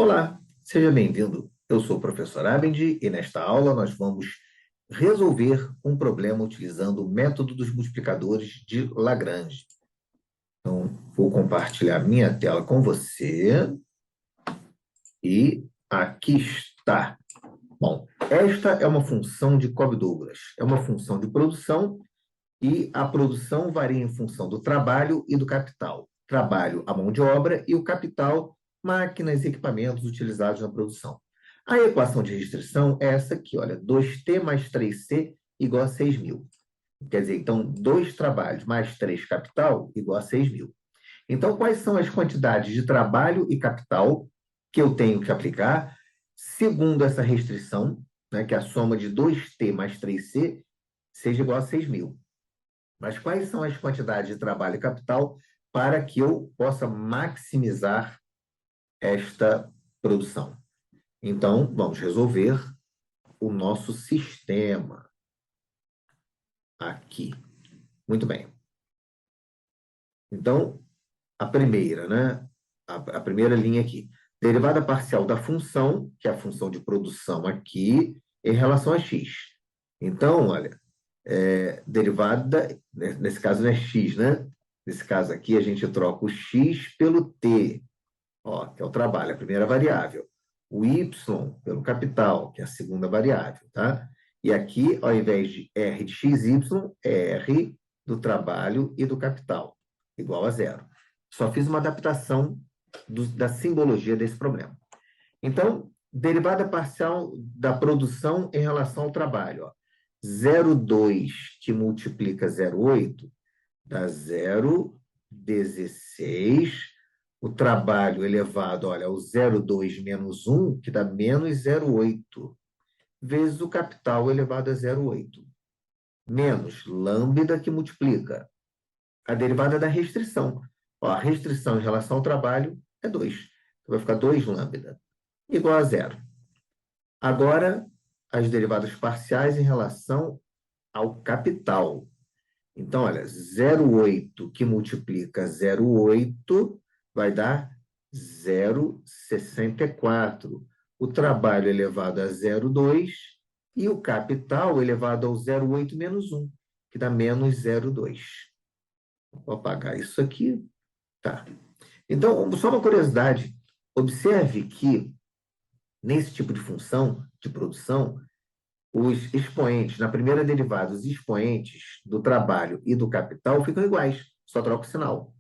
Olá, seja bem-vindo. Eu sou o professor Abend e nesta aula nós vamos resolver um problema utilizando o método dos multiplicadores de Lagrange. Então, vou compartilhar minha tela com você e aqui está. Bom, esta é uma função de Cobb-Douglas. É uma função de produção e a produção varia em função do trabalho e do capital. Trabalho, a mão de obra, e o capital, máquinas e equipamentos utilizados na produção. A equação de restrição é essa aqui, olha, 2t mais 3c igual a 6.000. Quer dizer, então, 2 trabalhos mais 3 capital igual a 6.000. Então, quais são as quantidades de trabalho e capital que eu tenho que aplicar segundo essa restrição, né, que a soma de 2t mais 3c seja igual a 6.000? Mas quais são as quantidades de trabalho e capital para que eu possa maximizar esta produção? Então, vamos resolver o nosso sistema aqui. Muito bem. Então, a primeira, né? A primeira linha aqui. Derivada parcial da função, que é a função de produção aqui, em relação a x. Então, olha, derivada, nesse caso não é x, né? Nesse caso aqui, a gente troca o x pelo t, ó, que é o trabalho, a primeira variável. O y pelo capital, que é a segunda variável, tá? E aqui, ao invés de r de xy, é r do trabalho e do capital, igual a zero. Só fiz uma adaptação da simbologia desse problema. Então, derivada parcial da produção em relação ao trabalho, ó. 0,2 que multiplica 0,8 dá 0,16. O trabalho elevado, olha, ao 0,2 menos 1, que dá menos 0,8, vezes o capital elevado a 0,8. Menos lambda que multiplica a derivada da restrição. Ó, a restrição em relação ao trabalho é 2. Então, vai ficar 2 lambda, igual a 0. Agora, as derivadas parciais em relação ao capital. Então, olha, 0,8 que multiplica 0,8 vai dar 0,64. O trabalho elevado a 0,2 e o capital elevado ao 0,8 menos 1, que dá menos 0,2. Vou apagar isso aqui. Tá. Então, só uma curiosidade. Observe que, nesse tipo de função de produção, os expoentes, na primeira derivada, os expoentes do trabalho e do capital ficam iguais, só troca o sinal.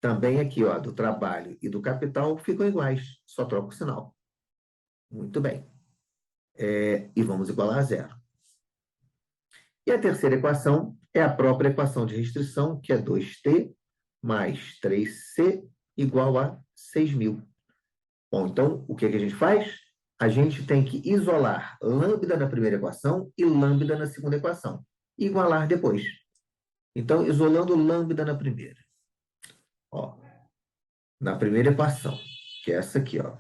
Também aqui, ó, do trabalho e do capital ficam iguais, só troca o sinal. Muito bem. E vamos igualar a zero. E a terceira equação é a própria equação de restrição, que é 2t mais 3c igual a 6.000. Bom, então, o que a gente faz? A gente tem que isolar lambda na primeira equação e lambda na segunda equação. E igualar depois. Então, isolando lambda na primeira. Ó, na primeira equação, que é essa aqui, ó.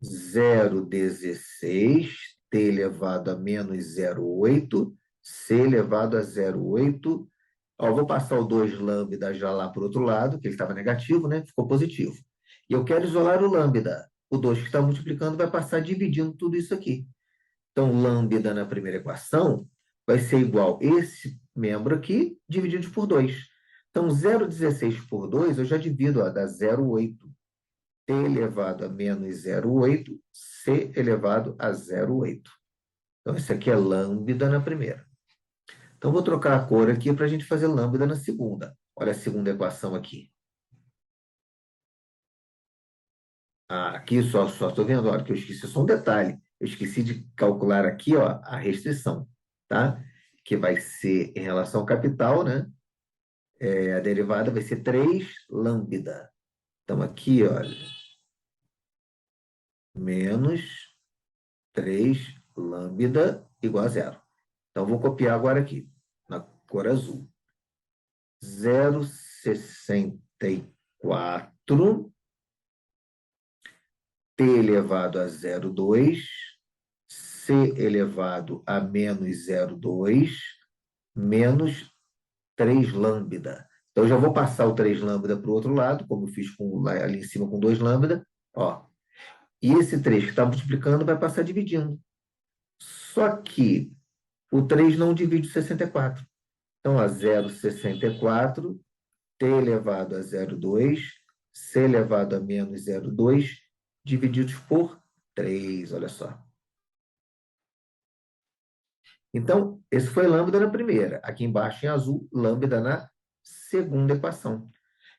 0,16, t elevado a menos 0,8, c elevado a 0,8. Ó, vou passar o 2 lambda já lá para o outro lado, que ele estava negativo, né? Ficou positivo. E eu quero isolar o lambda. O 2 que está multiplicando vai passar dividindo tudo isso aqui. Então, lambda na primeira equação vai ser igual esse membro aqui, dividido por 2. Então, 0,16 por 2, eu já divido, ó, dá 0,8. T elevado a menos 0,8, C elevado a 0,8. Então, isso aqui é lambda na primeira. Então, vou trocar a cor aqui para a gente fazer lambda na segunda. Olha a segunda equação aqui. Aqui só estou vendo, olha, que eu esqueci só um detalhe. Eu esqueci de calcular aqui, ó, a restrição, tá? Que vai ser em relação ao capital, né? A derivada vai ser 3 lambda. Então, aqui, olha, menos 3 lambda igual a zero. Então, vou copiar agora aqui, na cor azul. 0,64 t elevado a 0,2, c elevado a menos 0,2, menos 3 lambda. Então, eu já vou passar o 3 lambda para o outro lado, como eu fiz ali em cima com 2 lambda, Ó, e esse 3 que está multiplicando vai passar dividindo. Só que o 3 não divide o 64. Então, a 0,64, t elevado a 0,2, c elevado a menos 0,2, divididos por 3, olha só. Então, esse foi lambda na primeira. Aqui embaixo, em azul, lambda na segunda equação.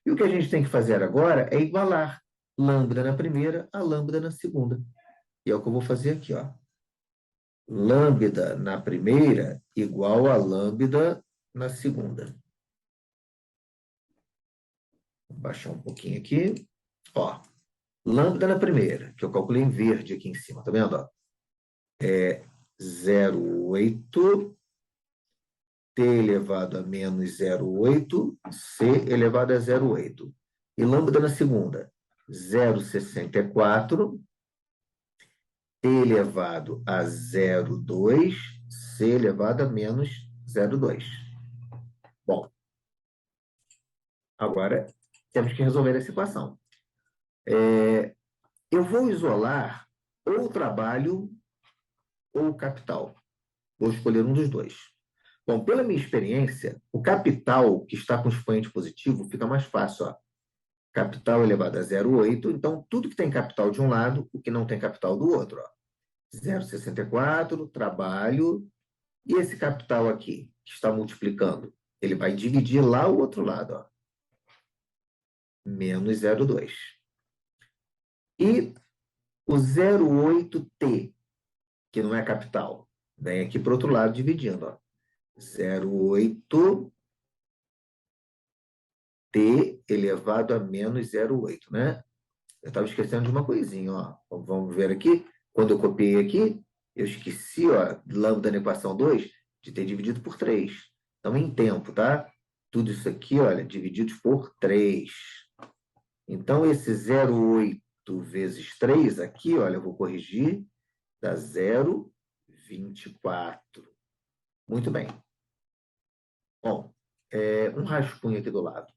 E o que a gente tem que fazer agora é igualar lambda na primeira a lambda na segunda. E é o que eu vou fazer aqui, ó. Lambda na primeira igual a lambda na segunda. Vou baixar um pouquinho aqui. Ó, lambda na primeira, que eu calculei em verde aqui em cima, tá vendo? Ó? É 0,8 t elevado a menos 0,8, c elevado a 0,8. E lambda na segunda, 0,64, t elevado a 0,2, c elevado a menos 0,2. Bom, agora temos que resolver essa equação. Eu vou isolar ou o trabalho ou o capital. Vou escolher um dos dois. Bom, pela minha experiência, o capital que está com expoente positivo fica mais fácil. Ó. Capital elevado a 0,8. Então, tudo que tem capital de um lado, o que não tem capital do outro. 0,64, trabalho. E esse capital aqui, que está multiplicando, ele vai dividir lá o outro lado. Ó. Menos 0,2. E o 0,8t, que não é capital, vem aqui para o outro lado dividindo. Ó. 0,8t elevado a menos 0,8, né? Eu estava esquecendo de uma coisinha, ó. Vamos ver aqui. Quando eu copiei aqui, eu esqueci, ó, lambda na equação 2, de ter dividido por 3. Então, em tempo, tá? Tudo isso aqui, olha, dividido por 3. Então, esse 0,8 vezes 3 aqui, olha, eu vou corrigir, dá 0,24. Muito bem. Bom, um rascunho aqui do lado.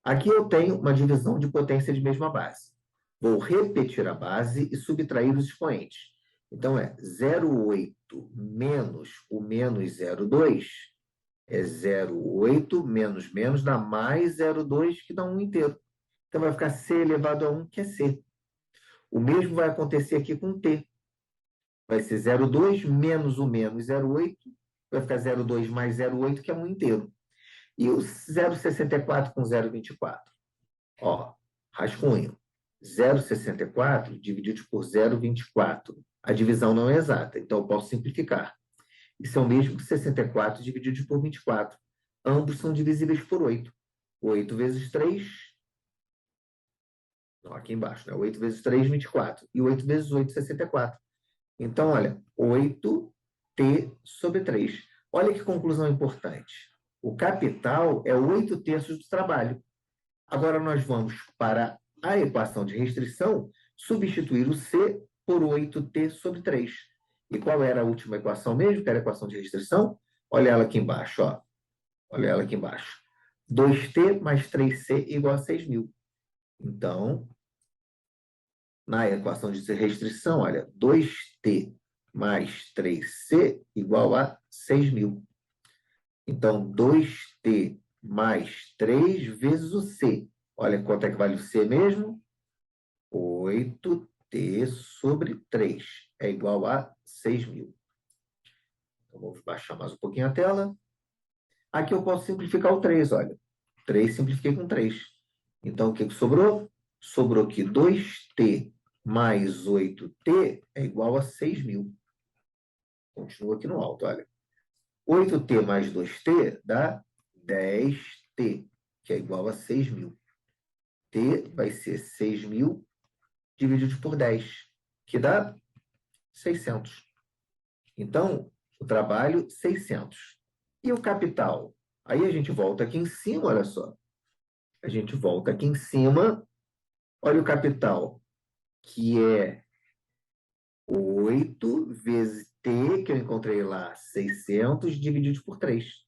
Aqui eu tenho uma divisão de potência de mesma base. Vou repetir a base e subtrair os expoentes. Então, 0,8 menos o menos 0,2 é 0,8 menos menos dá mais 0,2, que dá 1 inteiro. Então, vai ficar c elevado a 1, que é c. O mesmo vai acontecer aqui com t. Vai ser 0,2 menos o menos 0,8, vai ficar 0,2 mais 0,8, que é 1 inteiro. E o 0,64 com 0,24. Ó, rascunho. 0,64 dividido por 0,24. A divisão não é exata, então eu posso simplificar. Isso é o mesmo que 64 dividido por 24. Ambos são divisíveis por 8. 8 vezes 3... Não, aqui embaixo, né? 8 vezes 3, 24. E 8 vezes 8, 64. Então, olha, 8t sobre 3. Olha que conclusão importante. O capital é 8/3 do trabalho. Agora nós vamos para a equação de restrição, substituir o c por 8t sobre 3. E qual era a última equação mesmo, que era a equação de restrição? Olha ela aqui embaixo, ó. Olha ela aqui embaixo. 2t mais 3c igual a 6.000. Então, na equação de restrição, olha, 2t mais 3c igual a 6.000. Então, 2t mais 3 vezes o c. Olha quanto é que vale o c mesmo? 8t sobre 3 é igual a 6.000. Então, vamos baixar mais um pouquinho a tela. Aqui eu posso simplificar o 3, olha. 3 simplifiquei com 3. Então, o que sobrou? Sobrou que 2t mais 8t é igual a 6.000. Continua aqui no alto, olha. 8t mais 2t dá 10t, que é igual a 6.000. T vai ser 6.000 dividido por 10, que dá 600. Então, o trabalho, 600. E o capital? Aí a gente volta aqui em cima, olha só. A gente volta aqui em cima, olha o capital, que é 8 vezes t, que eu encontrei lá, 600, divididos por 3.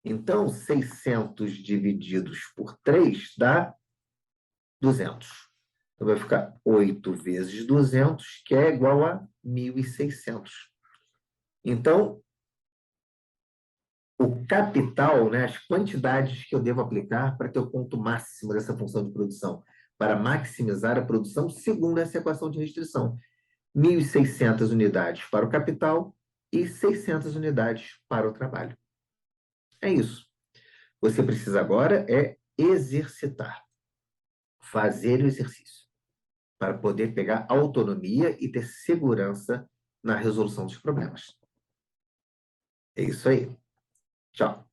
Então, 600 divididos por 3 dá 200. Então, vai ficar 8 vezes 200, que é igual a 1.600. Então, o capital, né, as quantidades que eu devo aplicar para ter o ponto máximo dessa função de produção, para maximizar a produção segundo essa equação de restrição. 1.600 unidades para o capital e 600 unidades para o trabalho. É isso. Você precisa agora exercitar, fazer o exercício, para poder pegar autonomia e ter segurança na resolução dos problemas. É isso aí. Tchau.